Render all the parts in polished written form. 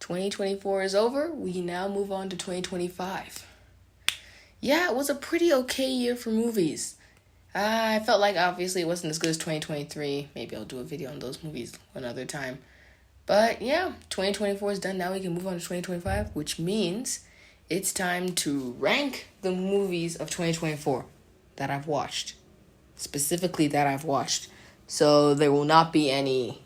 2024 is over. We now move on to 2025. Yeah, it was a pretty okay year for movies. I felt like obviously it wasn't as good as 2023. Maybe I'll do a video on those movies another time. But yeah, 2024 is done. Now we can move on to 2025, which means it's time to rank the movies of 2024 that I've watched. Specifically that I've watched. So there will not be any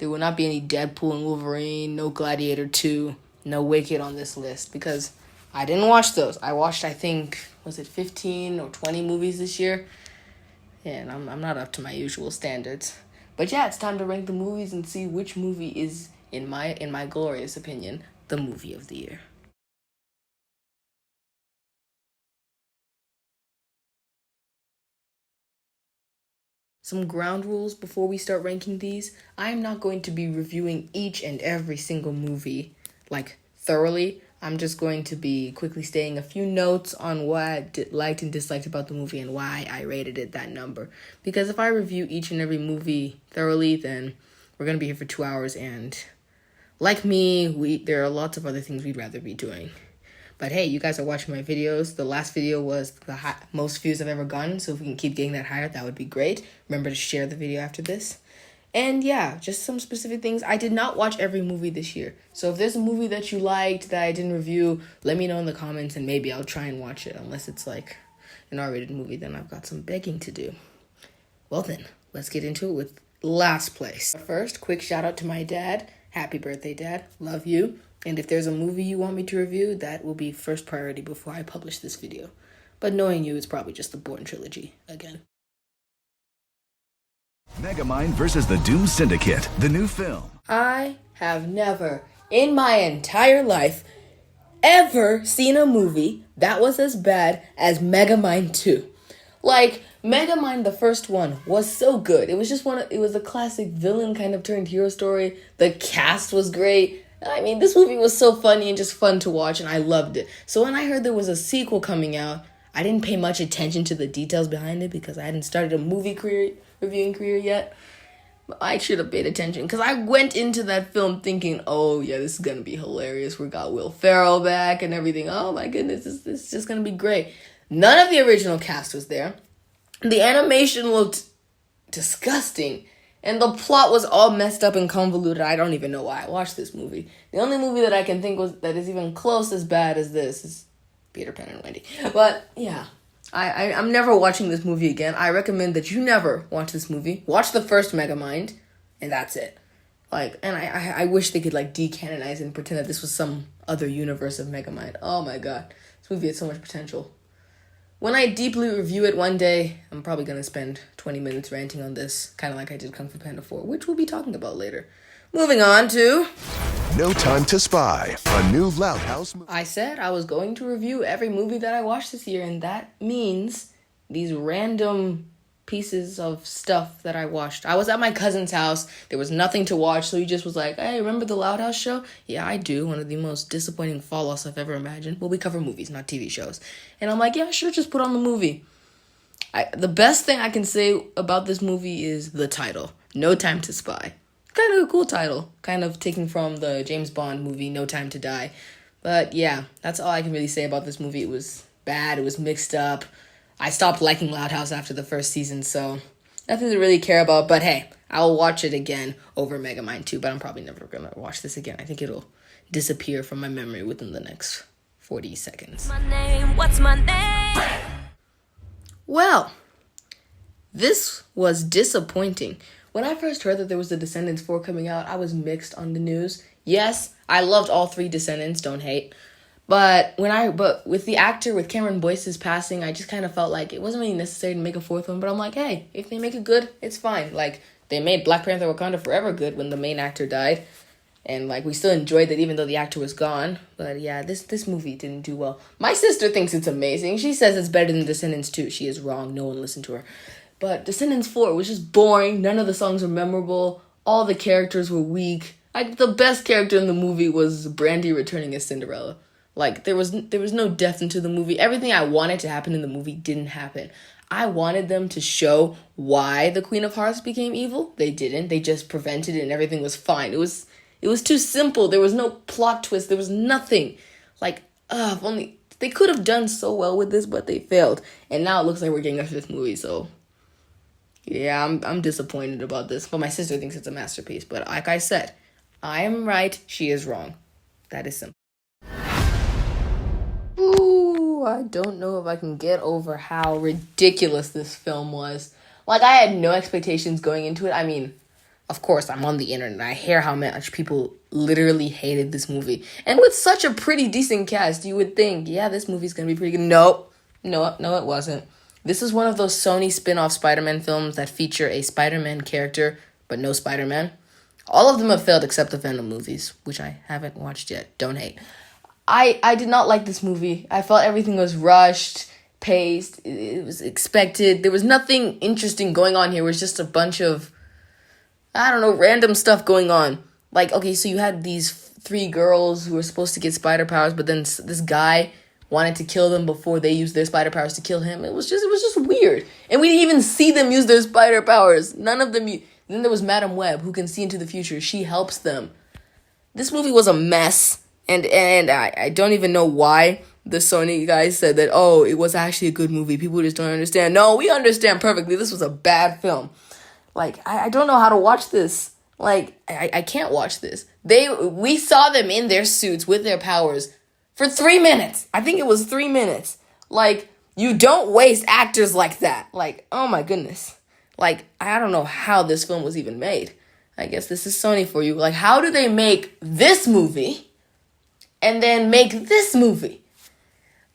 Deadpool and Wolverine, no Gladiator 2, no Wicked on this list because I didn't watch those. I watched, I think, was it 15 or 20 movies this year? Yeah, and I'm not up to my usual standards. But yeah, it's time to rank the movies and see which movie is, in my glorious opinion, the movie of the year. Some ground rules before we start ranking these. I am not going to be reviewing each and every single movie, thoroughly. I'm just going to be quickly stating a few notes on what I liked and disliked about the movie and why I rated it that number. Because if I review each and every movie thoroughly, then we're going to be here for 2 hours, and like me, there are lots of other things we'd rather be doing. But hey, you guys are watching my videos. The last video was the most views I've ever gotten, so if we can keep getting that higher, that would be great. Remember to share the video after this. And yeah, just some specific things. I did not watch every movie this year. So if there's a movie that you liked that I didn't review, let me know in the comments and maybe I'll try and watch it. Unless it's like an R-rated movie, then I've got some begging to do. Well then, let's get into it with last place. First, quick shout out to my dad. Happy birthday, Dad. Love you. And if there's a movie you want me to review, that will be first priority before I publish this video. But knowing you, it's probably just the Bourne trilogy again. Megamind versus the Doom Syndicate, the new film. I have never, in my entire life, ever seen a movie that was as bad as Megamind 2. Megamind, the first one, was so good. It was just it was a classic villain kind of turned hero story. The cast was great. I mean, this movie was so funny and just fun to watch, and I loved it. So when I heard there was a sequel coming out, I didn't pay much attention to the details behind it because I hadn't started a reviewing career yet. But I should have paid attention because I went into that film thinking, oh yeah, this is going to be hilarious. We got Will Ferrell back and everything. Oh my goodness, this is just going to be great. None of the original cast was there. The animation looked disgusting. And the plot was all messed up and convoluted. I don't even know why I watched this movie. The only movie that I can think that is even close as bad as this is Peter Pan and Wendy. But yeah, I'm never watching this movie again. I recommend that you never watch this movie. Watch the first Megamind, and that's it. And I wish they could decanonize and pretend that this was some other universe of Megamind. Oh my god, this movie has so much potential. When I deeply review it one day, I'm probably going to spend 20 minutes ranting on this, kind of like I did Kung Fu Panda 4, which we'll be talking about later. Moving on to... No Time to Spy, a new Loud House movie. I said I was going to review every movie that I watched this year, and that means these random pieces of stuff that I watched. I was at my cousin's house. There was nothing to watch, so he just was like, hey, remember the Loud House show? Yeah, I do. One of the most disappointing fall-offs I've ever imagined. Well, we cover movies, not TV shows. And I'm like, yeah, sure, just put on the movie. The best thing I can say about this movie is the title, No Time to Spy. Kind of a cool title, kind of taken from the James Bond movie, No Time to Die. But yeah, that's all I can really say about this movie. It was bad, it was mixed up. I stopped liking Loud House after the first season, so nothing to really care about. But hey, I'll watch it again over Megamind 2, but I'm probably never going to watch this again. I think it'll disappear from my memory within the next 40 seconds. What's my name? Well, this was disappointing. When I first heard that there was The Descendants 4 coming out, I was mixed on the news. Yes, I loved all three Descendants, don't hate. But with the actor, with Cameron Boyce's passing, I just kind of felt like it wasn't really necessary to make a fourth one. But I'm like, hey, if they make it good, it's fine. They made Black Panther Wakanda Forever good when the main actor died. And, we still enjoyed that even though the actor was gone. But, yeah, this movie didn't do well. My sister thinks it's amazing. She says it's better than Descendants 2. She is wrong. No one listened to her. But Descendants 4 was just boring. None of the songs were memorable. All the characters were weak. The best character in the movie was Brandy returning as Cinderella. There was no depth into the movie. Everything I wanted to happen in the movie didn't happen. I wanted them to show why the Queen of Hearts became evil. They didn't. They just prevented it and everything was fine. It was too simple. There was no plot twist. There was nothing. Like, if only they could have done so well with this, but they failed. And now it looks like we're getting a fifth movie. So, yeah, I'm disappointed about this. But my sister thinks it's a masterpiece. But like I said, I am right. She is wrong. That is simple. Ooh, I don't know if I can get over how ridiculous this film was. Like, I had no expectations going into it. I mean, of course, I'm on the internet. I hear how much people literally hated this movie. And with such a pretty decent cast, you would think, yeah, this movie's going to be pretty good. Nope. No, it wasn't. This is one of those Sony spin-off Spider-Man films that feature a Spider-Man character, but no Spider-Man. All of them have failed except the Venom movies, which I haven't watched yet. Don't hate. I did not like this movie. I felt everything was rushed, paced. It was expected. There was nothing interesting going on here. It was just a bunch of, I don't know, random stuff going on. Like, okay, so you had these 3 girls who were supposed to get spider powers, but then this guy wanted to kill them before they used their spider powers to kill him. It was just weird. And we didn't even see them use their spider powers. None of them. Then there was Madam Web, who can see into the future. She helps them. This movie was a mess. And I don't even know why the Sony guys said that, oh, it was actually a good movie. People just don't understand. No, we understand perfectly. This was a bad film. Like, I don't know how to watch this. Like, I can't watch this. We saw them in their suits with their powers for 3 minutes. I think it was 3 minutes. Like, you don't waste actors like that. Like, oh my goodness. Like, I don't know how this film was even made. I guess this is Sony for you. Like, how do they make this movie and then make this movie?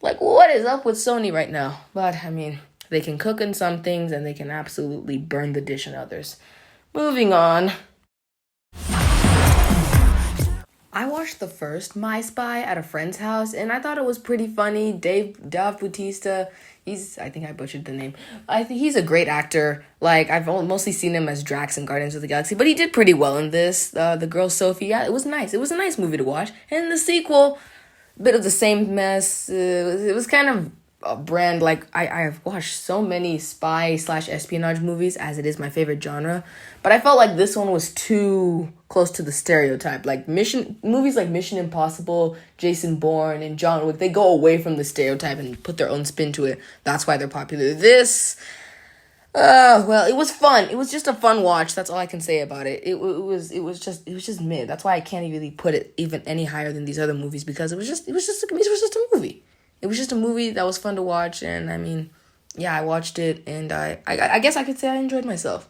Like, what is up with Sony right now? But, I mean, they can cook in some things and they can absolutely burn the dish in others. Moving on. I watched the first My Spy at a friend's house, and I thought it was pretty funny. Dave Bautista, I think I butchered the name. I think he's a great actor. Like, I've mostly seen him as Drax in Guardians of the Galaxy, but he did pretty well in this. The girl Sophie, yeah, it was nice. It was a nice movie to watch. And the sequel, bit of the same mess. It was kind of a brand, like, I have watched so many spy/espionage movies, as it is my favorite genre, but I felt like this one was too close to the stereotype. Like, movies like Mission Impossible, Jason Bourne, and John Wick, they go away from the stereotype and put their own spin to it. That's why they're popular. This, well, it was fun. It was just a fun watch. That's all I can say about it. It was just mid. That's why I can't really put it even any higher than these other movies, because it was just a movie. It was just a movie that was fun to watch, and I mean, yeah, I watched it, and I guess I could say I enjoyed myself.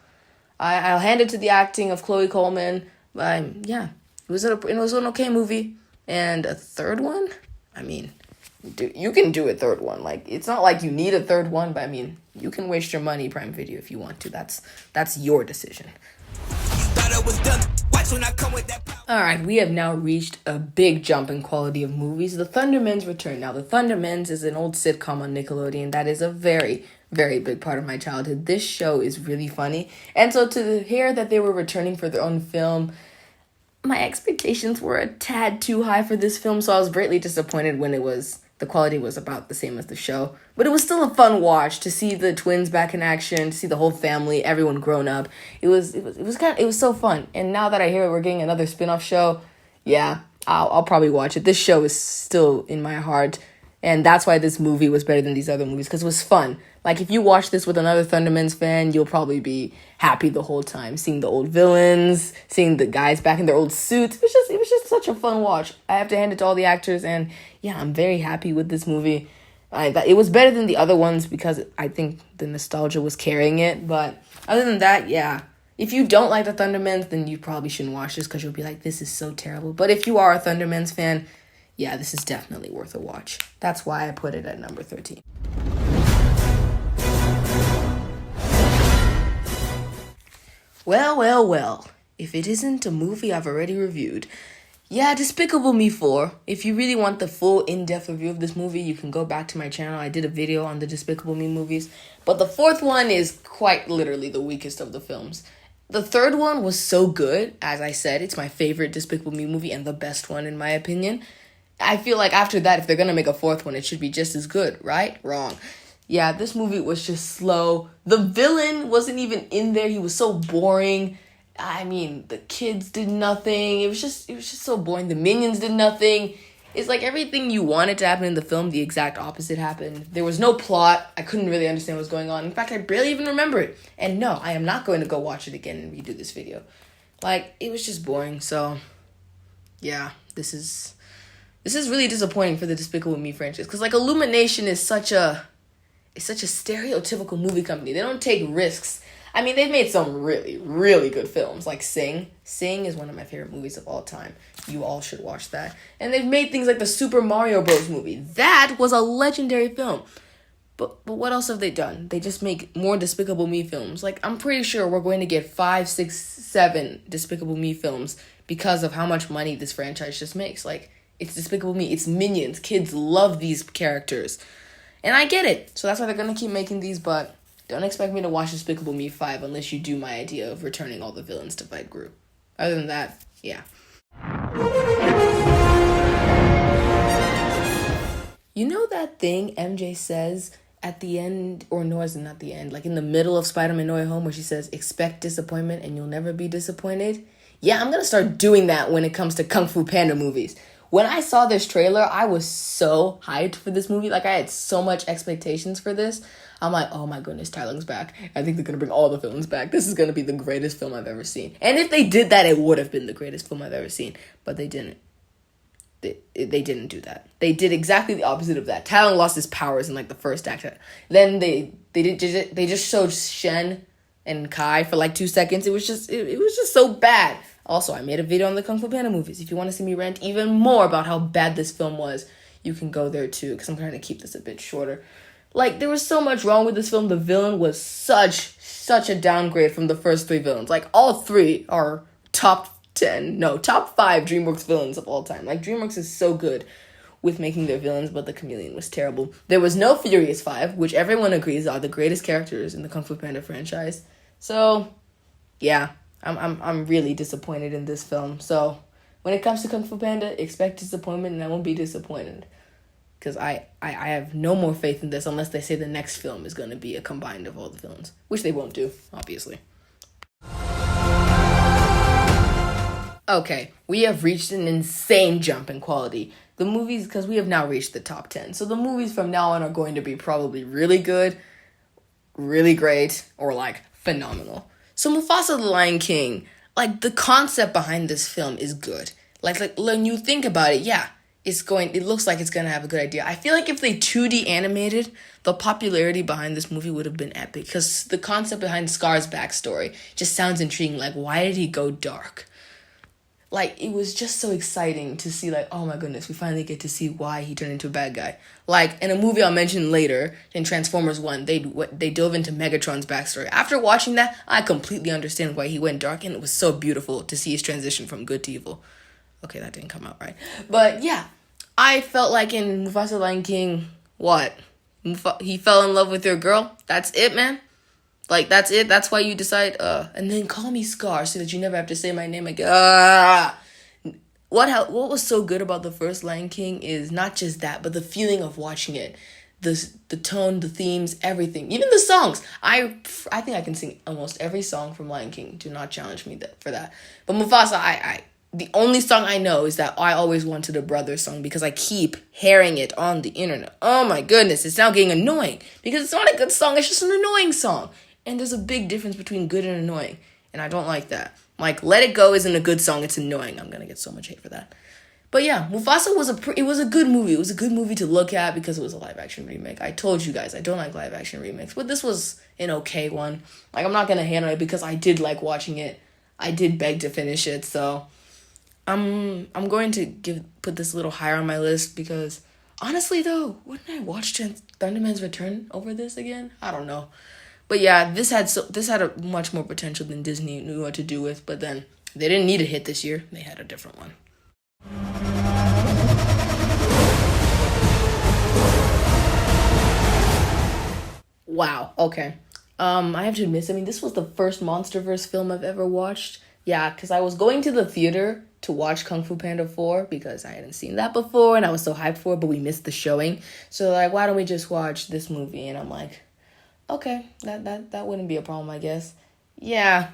I'll hand it to the acting of Chloe Coleman. Yeah, it was an okay movie. And a third one? I mean, you can do a third one. Like, it's not like you need a third one, but I mean, you can waste your money Prime Video if you want to. That's your decision. Alright, we have now reached a big jump in quality of movies. The Thundermans return. Now, The Thundermans is an old sitcom on Nickelodeon that is a very, very big part of my childhood. This show is really funny. And so to hear that they were returning for their own film, my expectations were a tad too high for this film, so I was greatly disappointed when the quality was about the same as the show. But it was still a fun watch to see the twins back in action, to see the whole family, everyone grown up. It was so fun. And now that I hear we're getting another spin-off show, yeah, I'll probably watch it. This show is still in my heart, and that's why this movie was better than these other movies, because it was fun. Like, if you watch this with another Thundermans fan, you'll probably be happy the whole time, seeing the old villains, seeing the guys back in their old suits. It was just such a fun watch. I have to hand it to all the actors, and yeah, I'm very happy with this movie. It was better than the other ones because I think the nostalgia was carrying it, but other than that, yeah. If you don't like the Thundermans, then you probably shouldn't watch this, because you'll be like, this is so terrible. But if you are a Thundermans fan, yeah, this is definitely worth a watch. That's why I put it at number 13. Well. If it isn't a movie I've already reviewed, yeah, Despicable Me 4. If you really want the full in-depth review of this movie, you can go back to my channel. I did a video on the Despicable Me movies. But the fourth one is quite literally the weakest of the films. The third one was so good. As I said, it's my favorite Despicable Me movie and the best one in my opinion. I feel like after that, if they're going to make a fourth one, it should be just as good, right? Wrong. Yeah, this movie was just slow. The villain wasn't even in there. He was so boring. I mean, the kids did nothing. It was just so boring. The minions did nothing. It's like everything you wanted to happen in the film, the exact opposite happened. There was no plot. I couldn't really understand what was going on. In fact, I barely even remember it. And no, I am not going to go watch it again and redo this video. Like, it was just boring. So, yeah, this is really disappointing for the Despicable Me franchise. Because, like, Illumination is such a stereotypical movie company. They don't take risks. I mean, they've made some really, really good films, like Sing. Sing is one of my favorite movies of all time. You all should watch that. And they've made things like the Super Mario Bros. Movie. That was a legendary film. But what else have they done? They just make more Despicable Me films. Like, I'm pretty sure we're going to get 5, 6, 7 Despicable Me films because of how much money this franchise just makes. Like, it's Despicable Me. It's Minions. Kids love these characters. And I get it. So that's why they're going to keep making these, but don't expect me to watch Despicable Me 5 unless you do my idea of returning all the villains to fight Gru. Other than that, yeah. You know that thing MJ says at the end, or no, it's not the end, like in the middle of Spider-Man No Way Home where she says, expect disappointment and you'll never be disappointed? Yeah, I'm going to start doing that when it comes to Kung Fu Panda movies. When I saw this trailer, I was so hyped for this movie. Like, I had so much expectations for this. I'm like, oh my goodness, Tai Lung's back. I think they're going to bring all the villains back. This is going to be the greatest film I've ever seen. And if they did that, it would have been the greatest film I've ever seen. But they didn't. They didn't do that. They did exactly the opposite of that. Tai Lung lost his powers in, like, the first act. Then they just showed Shen and Kai for, like, 2 seconds. It was just so bad. Also, I made a video on the Kung Fu Panda movies. If you want to see me rant even more about how bad this film was, you can go there too, because I'm trying to keep this a bit shorter. Like, there was so much wrong with this film. The villain was such a downgrade from the first 3 villains. Like, all 3 are top 5 DreamWorks villains of all time. Like, DreamWorks is so good with making their villains, but the Chameleon was terrible. There was no Furious 5, which everyone agrees are the greatest characters in the Kung Fu Panda franchise. So, yeah. I'm really disappointed in this film. So when it comes to Kung Fu Panda, expect disappointment and I won't be disappointed. Because I have no more faith in this unless they say the next film is going to be a combined of all the villains. Which they won't do, obviously. Okay, we have reached an insane jump in quality. The movies, because we have now reached the top 10. So the movies from now on are going to be probably really good, really great, or like phenomenal. So Mufasa the Lion King, like, the concept behind this film is good. Like when you think about it, yeah, it looks like it's going to have a good idea. I feel like if they 2D animated, the popularity behind this movie would have been epic. Because the concept behind Scar's backstory just sounds intriguing. Like, why did he go dark? Like, it was just so exciting to see, like, oh my goodness, we finally get to see why he turned into a bad guy. Like, in a movie I'll mention later, in Transformers 1, they dove into Megatron's backstory. After watching that, I completely understand why he went dark, and it was so beautiful to see his transition from good to evil. Okay, that didn't come out right. But, yeah, I felt like in Mufasa the Lion King, what? He fell in love with your girl? That's it, man? Like, that's it? That's why you decide, and then call me Scar so that you never have to say my name again. What was so good about the first Lion King is not just that, but the feeling of watching it. The tone, the themes, everything. Even the songs. I think I can sing almost every song from Lion King. Do not challenge me for that. But Mufasa, the only song I know is that I Always Wanted a Brother song because I keep hearing it on the internet. Oh my goodness, it's now getting annoying because it's not a good song, it's just an annoying song. And there's a big difference between good and annoying. And I don't like that. Like, Let It Go isn't a good song. It's annoying. I'm going to get so much hate for that. But yeah, Mufasa was a good movie. It was a good movie to look at because it was a live-action remake. I told you guys I don't like live-action remakes. But this was an okay one. Like, I'm not going to hate on it because I did like watching it. I did beg to finish it. So I'm going to put this a little higher on my list because, honestly, though, wouldn't I watch Thunderman's Return over this again? I don't know. But yeah, this had a much more potential than Disney knew what to do with. But then they didn't need a hit this year. They had a different one. Wow. Okay. I have to admit, this was the first MonsterVerse film I've ever watched. Yeah, because I was going to the theater to watch Kung Fu Panda 4 because I hadn't seen that before and I was so hyped for it, but we missed the showing. So like, why don't we just watch this movie? And I'm like, okay, that wouldn't be a problem, I guess. Yeah.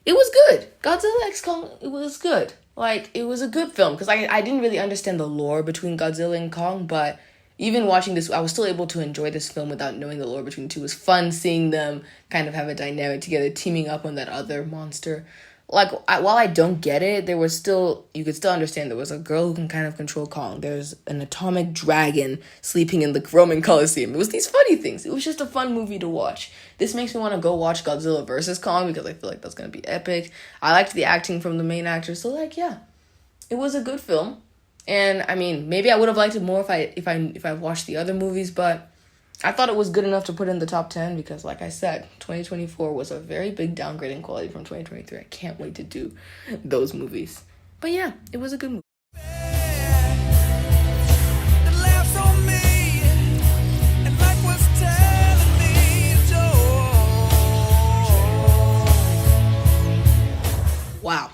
it was good. Godzilla X Kong, it was good. Like, it was a good film, because I didn't really understand the lore between Godzilla and Kong, but even watching this, I was still able to enjoy this film without knowing the lore between the two. It was fun seeing them kind of have a dynamic together, teaming up on that other monster. Like, while I don't get it, you could still understand there was a girl who can kind of control Kong. There's an atomic dragon sleeping in the Roman Colosseum. It was these funny things. It was just a fun movie to watch. This makes me want to go watch Godzilla vs. Kong because I feel like that's going to be epic. I liked the acting from the main actor, so like, yeah, it was a good film. And I mean, maybe I would have liked it more if I watched the other movies, but I thought it was good enough to put in the top 10 because, like I said, 2024 was a very big downgrade in quality from 2023. I can't wait to do those movies. But yeah, it was a good movie. Wow,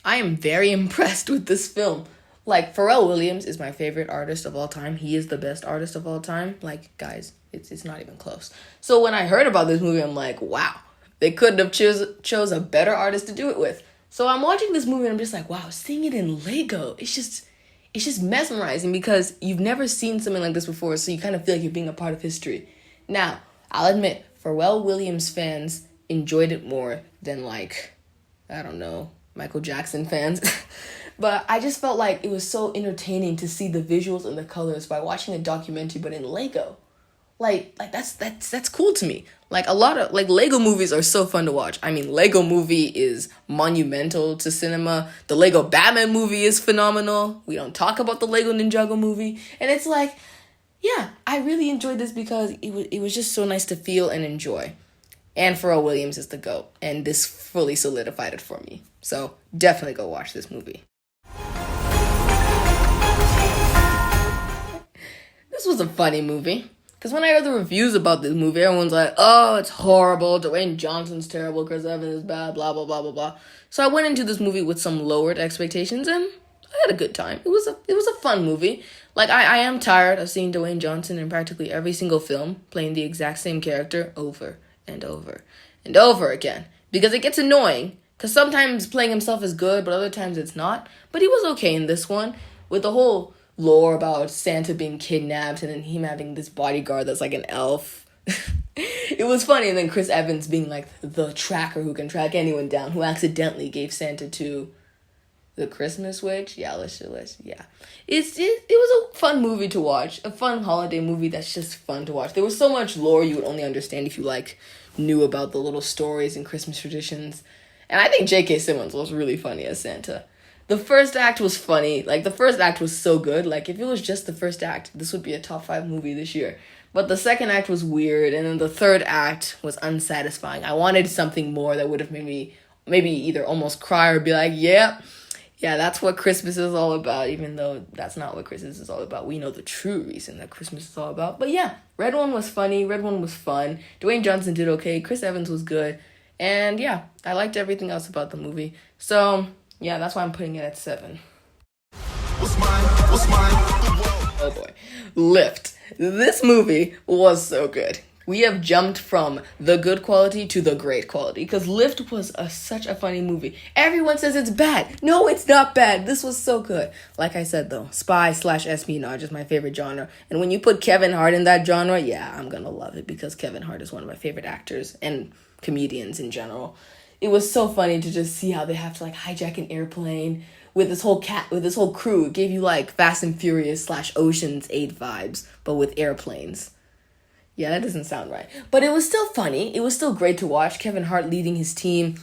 I am very impressed with this film. Like, Pharrell Williams is my favorite artist of all time. He is the best artist of all time. Like, guys, it's not even close. So when I heard about this movie, I'm like, wow, they couldn't have chose a better artist to do it with. So I'm watching this movie and I'm just like, wow, seeing it in Lego, it's just mesmerizing because you've never seen something like this before, so you kind of feel like you're being a part of history. Now, I'll admit, Pharrell Williams fans enjoyed it more than, like, I don't know, Michael Jackson fans. But I just felt like it was so entertaining to see the visuals and the colors by watching a documentary, but in Lego. Like that's cool to me. Like, a lot of, like, Lego movies are so fun to watch. I mean, Lego movie is monumental to cinema. The Lego Batman movie is phenomenal. We don't talk about the Lego Ninjago movie. And it's like, yeah, I really enjoyed this because it was just so nice to feel and enjoy. And Pharrell Williams is the GOAT. And this fully solidified it for me. So definitely go watch this movie. This was a funny movie. Because when I heard the reviews about this movie, everyone's like, oh, it's horrible, Dwayne Johnson's terrible, Chris Evans is bad, blah, blah, blah, blah, blah. So I went into this movie with some lowered expectations, and I had a good time. It was a fun movie. Like, I am tired of seeing Dwayne Johnson in practically every single film, playing the exact same character over and over and over again. Because it gets annoying, because sometimes playing himself is good, but other times it's not. But he was okay in this one, with the whole lore about Santa being kidnapped and then him having this bodyguard that's like an elf. It was funny. And then Chris Evans being like the tracker who can track anyone down, who accidentally gave Santa to the Christmas witch. Yeah, let's yeah. It was a fun movie to watch, a fun holiday movie that's just fun to watch. There was so much lore you would only understand if you like knew about the little stories and Christmas traditions. And I think J.K. Simmons was really funny as Santa. The first act was funny. Like, the first act was so good. Like, if it was just the first act, this would be a top 5 movie this year. But the second act was weird, and then the third act was unsatisfying. I wanted something more that would have made me maybe either almost cry or be like, yeah, that's what Christmas is all about, even though that's not what Christmas is all about. We know the true reason that Christmas is all about. But yeah, Red One was funny. Red One was fun. Dwayne Johnson did okay. Chris Evans was good. And yeah, I liked everything else about the movie. So yeah, that's why I'm putting it at 7. What's mine? Oh boy. Lift. This movie was so good. We have jumped from the good quality to the great quality because Lift was such a funny movie. Everyone says it's bad. No, it's not bad. This was so good. Like I said though, spy/espionage is my favorite genre. And when you put Kevin Hart in that genre, yeah, I'm gonna love it because Kevin Hart is one of my favorite actors and comedians in general. It was so funny to just see how they have to like hijack an airplane with this whole crew. It gave you like Fast and Furious /Ocean's 8 vibes, but with airplanes. Yeah, that doesn't sound right. But it was still funny. It was still great to watch. Kevin Hart leading his team.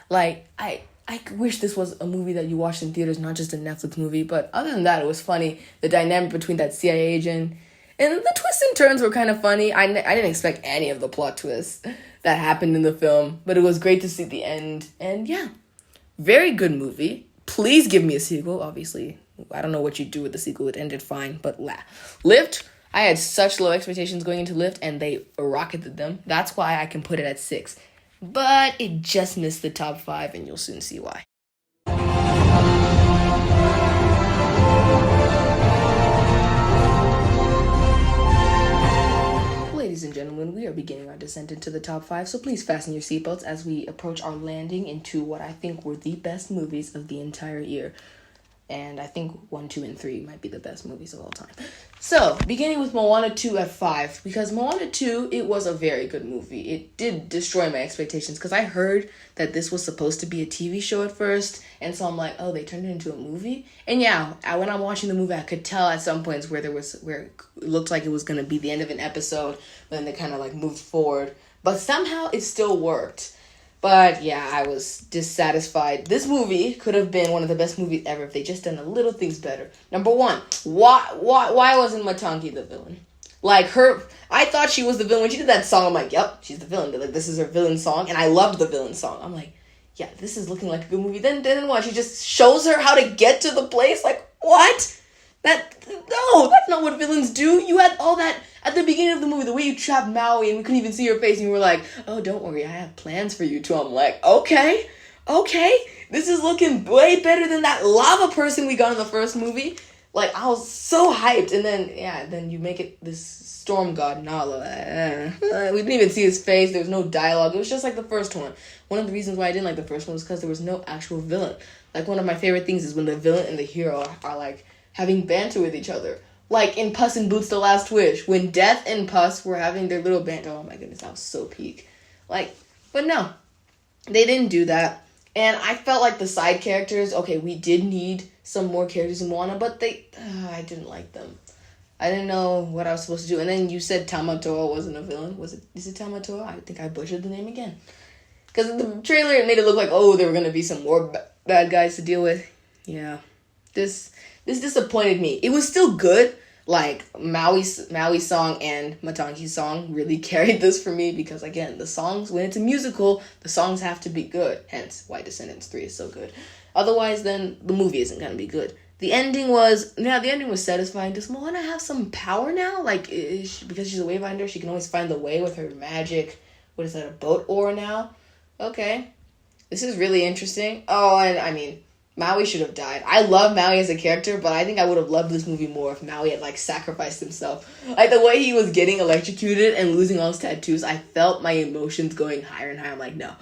Like, I wish this was a movie that you watched in theaters, not just a Netflix movie. But other than that, it was funny. The dynamic between that CIA agent. And the twists and turns were kind of funny. I didn't expect any of the plot twists that happened in the film. But it was great to see the end. And yeah, very good movie. Please give me a sequel. Obviously, I don't know what you'd do with the sequel. It ended fine, but Lift. I had such low expectations going into Lift, and they rocketed them. That's why I can put it at 6. But it just missed the top 5, and you'll soon see why. Ladies and gentlemen, we are beginning beginning our descent into the top 5, so please fasten your seatbelts as we approach our landing into what I think were the best movies of the entire year. And I think 1, 2, and 3 might be the best movies of all time. So, beginning with Moana 2 at 5, because Moana 2, it was a very good movie. It did destroy my expectations, because I heard that this was supposed to be a TV show at first, and so I'm like, oh, they turned it into a movie? And yeah, when I'm watching the movie, I could tell at some points where it looked like it was going to be the end of an episode, then they kind of like moved forward. But somehow it still worked. But yeah, I was dissatisfied. This movie could have been one of the best movies ever if they just done a little things better. Number one, why wasn't Matangi the villain? Like I thought she was the villain when she did that song. I'm like, yep, she's the villain. Like, this is her villain song, and I loved the villain song. I'm like, yeah, this is looking like a good movie. Then what? She just shows her how to get to the place. Like, what? That's not what villains do. You had all that at the beginning of the movie, the way you trapped Maui and we couldn't even see her face, and you were like, oh, don't worry, I have plans for you too. I'm like, okay, this is looking way better than that lava person we got in the first movie. Like, I was so hyped, and then you make it this storm god, Nala. We didn't even see his face, there was no dialogue, it was just like the first one. One of the reasons why I didn't like the first one was because there was no actual villain. Like, one of my favorite things is when the villain and the hero are like, having banter with each other. Like in Puss in Boots: The Last Wish, when Death and Puss were having their little banter. Oh my goodness, that was so peak. Like, but no, they didn't do that. And I felt like the side characters, okay, we did need some more characters in Moana, but I didn't like them. I didn't know what I was supposed to do. And then you said Tamatoa wasn't a villain. Is it Tamatoa? I think I butchered the name again. Because in the trailer, it made it look like, oh, there were going to be some more bad guys to deal with. Yeah. This disappointed me. It was still good. Like, Maui's song and Matangi's song really carried this for me because, again, the songs, when it's a musical, the songs have to be good. Hence, why Descendants 3 is so good. Otherwise, then, the movie isn't going to be good. The ending was satisfying. Does Moana have some power now? Like, because she's a wayfinder, she can always find the way with her magic, what is that, a boat oar now? Okay. This is really interesting. Oh, and, I mean, Maui should have died. I love Maui as a character, but I think I would have loved this movie more if Maui had, like, sacrificed himself. Like, the way he was getting electrocuted and losing all his tattoos, I felt my emotions going higher and higher. I'm like, no,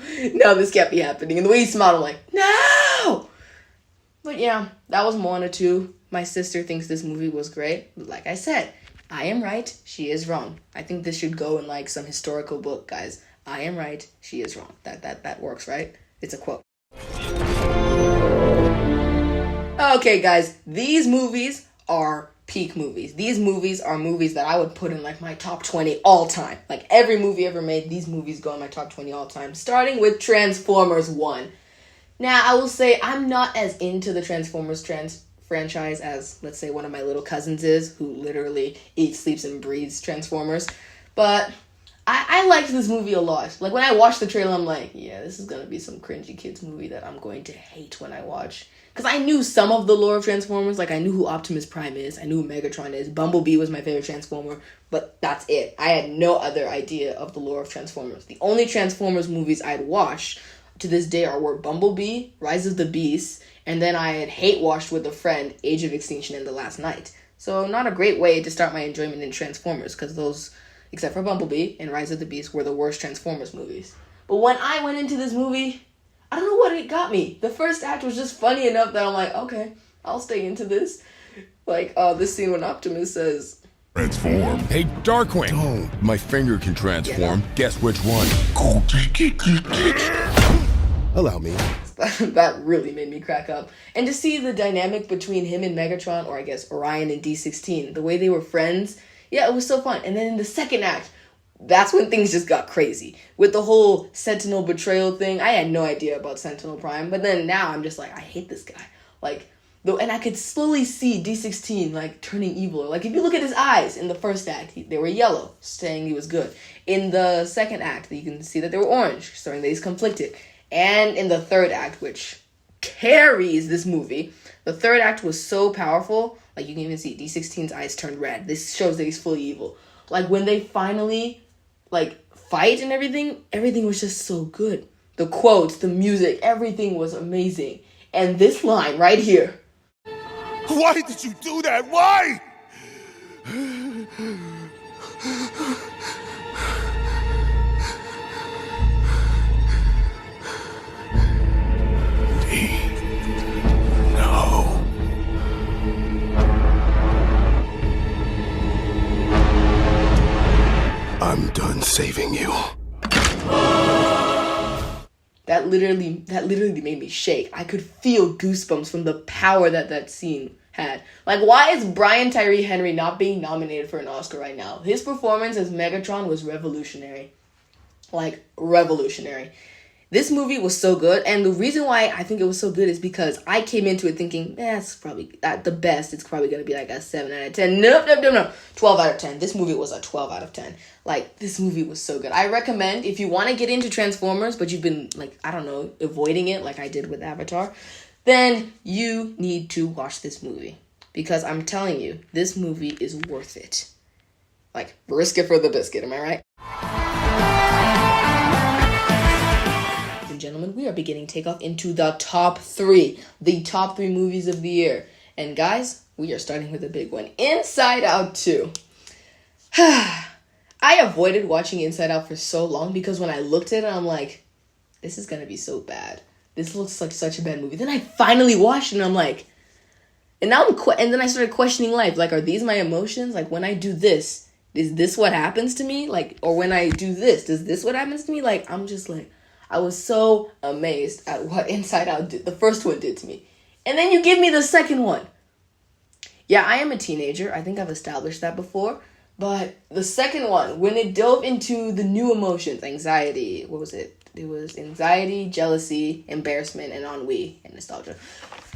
this can't be happening. And the way he smiled, I'm like, no! But yeah, that was Moana 2. My sister thinks this movie was great. Like I said, I am right, she is wrong. I think this should go in, like, some historical book, guys. I am right, she is wrong. That works, right? It's a quote. Okay, guys, these movies are peak movies. These movies are movies that I would put in, like, my top 20 all time. Like, every movie ever made, these movies go in my top 20 all time. Starting with Transformers 1. Now, I will say I'm not as into the Transformers franchise as, let's say, one of my little cousins is, who literally eats, sleeps, and breathes Transformers. But I liked this movie a lot. Like, when I watched the trailer, I'm like, yeah, this is going to be some cringy kids movie that I'm going to hate when I watch. Because I knew some of the lore of Transformers. Like, I knew who Optimus Prime is. I knew who Megatron is. Bumblebee was my favorite Transformer. But that's it. I had no other idea of the lore of Transformers. The only Transformers movies I'd watched to this day were Bumblebee, Rise of the Beasts, and then I had hate-watched with a friend Age of Extinction and The Last Knight. So not a great way to start my enjoyment in Transformers, because those, except for Bumblebee and Rise of the Beasts, were the worst Transformers movies. But when I went into this movie, I don't know what it got me. The first act was just funny enough that I'm like, okay, I'll stay into this. Like, this scene when Optimus says, transform. Hey, Darkwing. Don't. My finger can transform. Yeah. Guess which one? Allow me. That really made me crack up. And to see the dynamic between him and Megatron, or I guess Orion and D16, the way they were friends, yeah, it was so fun. And then in the second act, that's when things just got crazy. With the whole Sentinel betrayal thing, I had no idea about Sentinel Prime, but then now I'm just like, I hate this guy. Like, and I could slowly see D16, like, turning evil. Like, if you look at his eyes in the first act, they were yellow, saying he was good. In the second act, you can see that they were orange, showing that he's conflicted. And in the third act, which carries this movie, the third act was so powerful, like, you can even see D16's eyes turned red. This shows that he's fully evil. Like, when they finally, like, fight and everything was just so good. The quotes, the music, everything was amazing. And this line right here. Why did you do that? Why? done saving you. That literally made me shake. I could feel goosebumps from the power that scene had. Like, why is Brian Tyree Henry not being nominated for an Oscar right now? His performance as Megatron was revolutionary. Like, revolutionary. This movie was so good, and the reason why I think it was so good is because I came into it thinking, it's probably, at the best, it's probably going to be like a 7 out of 10. No. 12 out of 10. This movie was a 12 out of 10. Like, this movie was so good. I recommend, if you want to get into Transformers, but you've been, like, I don't know, avoiding it like I did with Avatar, then you need to watch this movie. Because I'm telling you, this movie is worth it. Like, risk it for the biscuit, am I right? Gentlemen, we are beginning takeoff into the top 3 movies of the year. And guys, we are starting with a big one, Inside Out 2. I avoided watching Inside Out for so long because when I looked at it, I'm like, this is gonna be so bad. This looks like such a bad movie. Then I finally watched it and I'm like, and now and then I started questioning life. Like, are these my emotions? Like, when I do this, is this what happens to me? Like, or when I do this, does this what happens to me? Like, I'm just like, I was so amazed at what Inside Out did, the first one did to me. And then you give me the second one. Yeah, I am a teenager. I think I've established that before. But the second one, when it dove into the new emotions, anxiety, what was it? It was anxiety, jealousy, embarrassment, and ennui, and nostalgia.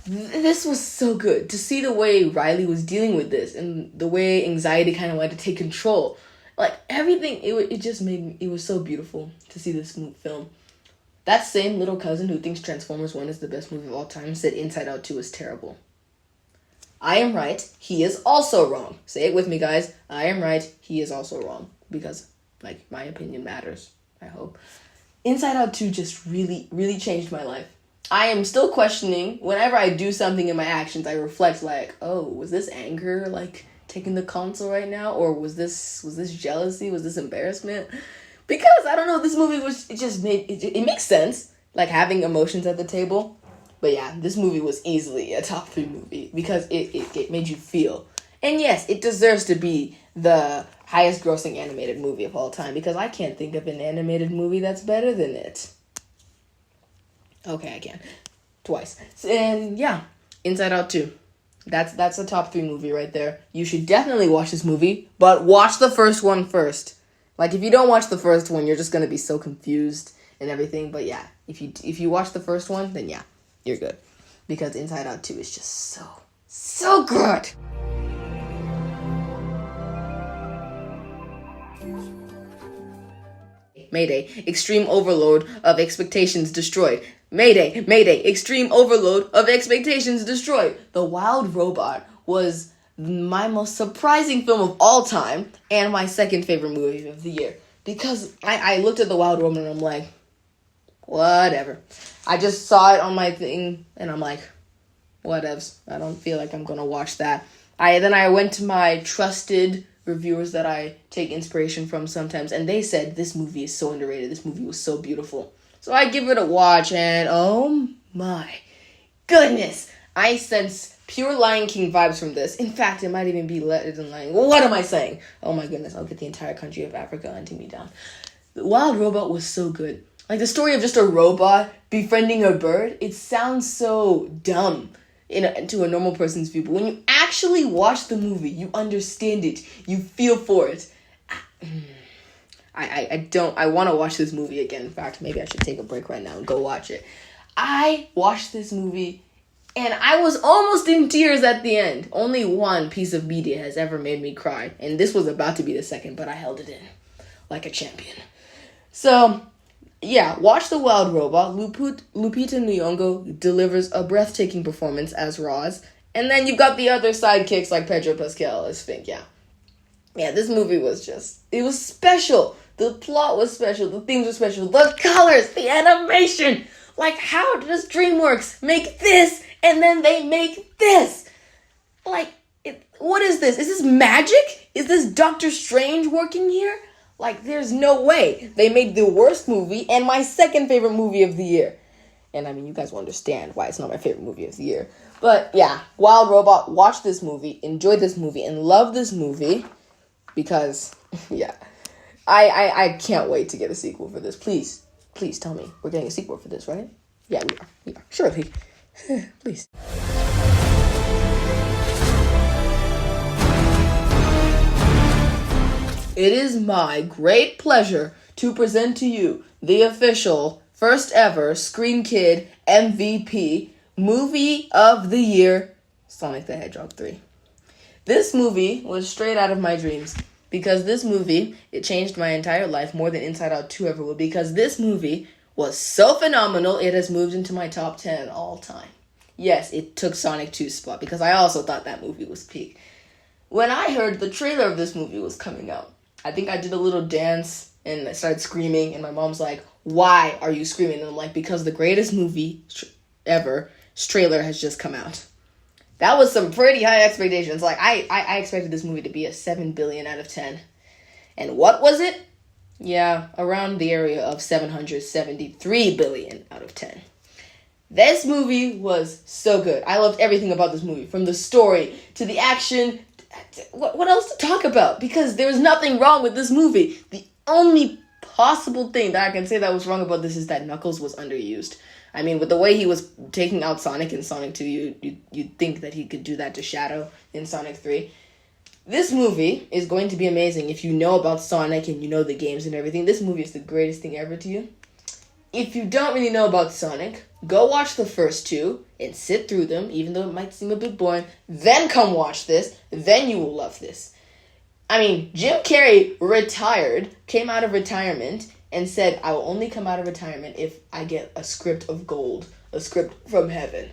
This was so good. To see the way Riley was dealing with this, and the way anxiety kind of wanted to take control. Like, everything, it just made me, it was so beautiful to see this film. That same little cousin who thinks Transformers 1 is the best movie of all time said Inside Out 2 is terrible. I am right. He is also wrong. Say it with me, guys. I am right. He is also wrong. Because, like, my opinion matters, I hope. Inside Out 2 just really, really changed my life. I am still questioning. Whenever I do something in my actions, I reflect like, oh, was this anger, like, taking the console right now? Or was this jealousy? Was this embarrassment? Because, I don't know, this movie it makes sense, like, having emotions at the table. But yeah, this movie was easily a top 3 movie because it made you feel. And yes, it deserves to be the highest grossing animated movie of all time because I can't think of an animated movie that's better than it. Okay, I can. Twice. And yeah, Inside Out 2. That's a top 3 movie right there. You should definitely watch this movie, but watch the first one first. Like, if you don't watch the first one, you're just going to be so confused and everything. But yeah, if you watch the first one, then yeah, you're good. Because Inside Out 2 is just so good. Mayday, extreme overload of expectations destroyed. Mayday, extreme overload of expectations destroyed. The Wild Robot was my most surprising film of all time and my second favorite movie of the year. Because I looked at The Wild Robot and I'm like, whatever. I just saw it on my thing and I'm like, whatevs. I don't feel like I'm going to watch that. Then I went to my trusted reviewers that I take inspiration from sometimes, and they said this movie is so underrated. This movie was so beautiful. So I give it a watch, and oh my goodness, I sense pure Lion King vibes from this. In fact, it might even be better than Lion King. What am I saying? Oh my goodness, I'll get the entire country of Africa hunting me down. The Wild Robot was so good. Like, the story of just a robot befriending a bird, it sounds so dumb to a normal person's view. But when you actually watch the movie, you understand it. You feel for it. I want to watch this movie again. In fact, maybe I should take a break right now and go watch it. I watched this movie and I was almost in tears at the end. Only one piece of media has ever made me cry. And this was about to be the second, but I held it in like a champion. So, yeah, watch The Wild Robot. Lupita Nyong'o delivers a breathtaking performance as Roz. And then you've got the other sidekicks like Pedro Pascal as Fink, yeah. Yeah, this movie was it was special. The plot was special. The themes were special. The colors, the animation. Like, how does DreamWorks make this and then they make this? Like, what is this? Is this magic? Is this Doctor Strange working here? Like, there's no way. They made the worst movie and my second favorite movie of the year. And I mean, you guys will understand why it's not my favorite movie of the year. But yeah, Wild Robot, watch this movie, enjoy this movie, and love this movie. Because, yeah, I can't wait to get a sequel for this. Please tell me we're getting a sequel for this, right? Yeah, we are. Surely. Please. It is my great pleasure to present to you the official first ever Screen Kid MVP movie of the year, Sonic the Hedgehog 3. This movie was straight out of my dreams because this movie, it changed my entire life more than Inside Out 2 ever would, because this movie was so phenomenal it has moved into my top 10 all time. Yes, it took Sonic 2's spot because I also thought that movie was peak. When I heard the trailer of this movie was coming out, I think I did a little dance and I started screaming, and my mom's like, "Why are you screaming?" And I'm like, "Because the greatest movie ever trailer has just come out." That was some pretty high expectations. Like, I expected this movie to be a 7 billion out of 10. And what was it? Yeah, around the area of 773 billion out of 10. This movie was so good. I loved everything about this movie, from the story to the action. What else to talk about? Because there was nothing wrong with this movie. The only possible thing that I can say that was wrong about this is that Knuckles was underused. I mean, with the way he was taking out Sonic in Sonic 2, you'd think that he could do that to Shadow in Sonic 3. This movie is going to be amazing if you know about Sonic and you know the games and everything. This movie is the greatest thing ever to you. If you don't really know about Sonic, go watch the first two and sit through them, even though it might seem a bit boring. Then come watch this. Then you will love this. I mean, Jim Carrey came out of retirement, and said, "I will only come out of retirement if I get a script of gold, a script from heaven."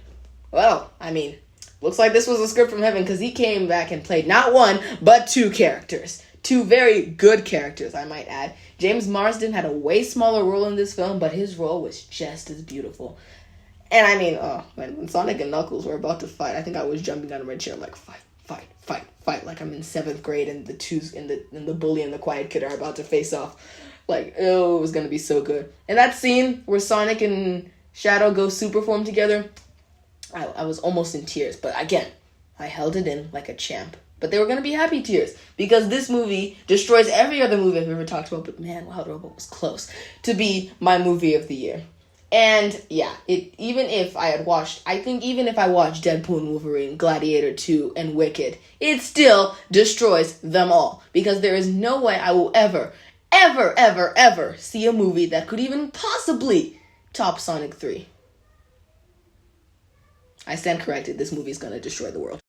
Well, I mean, looks like this was a script from heaven because he came back and played not one, but two characters. Two very good characters, I might add. James Marsden had a way smaller role in this film, but his role was just as beautiful. And I mean, when Sonic and Knuckles were about to fight, I think I was jumping out of my chair like, fight, like I'm in 7th grade and the bully and the quiet kid are about to face off. Like, oh, it was gonna be so good. And that scene where Sonic and Shadow go super form together, I was almost in tears. But again, I held it in like a champ. But they were gonna be happy tears, because this movie destroys every other movie I've ever talked about. But man, Wild Robot was close to be my movie of the year. And yeah, even if I watched Deadpool and Wolverine, Gladiator 2, and Wicked, it still destroys them all. Because there is no way I will ever see a movie that could even possibly top Sonic 3. I stand corrected. This movie is going to destroy the world.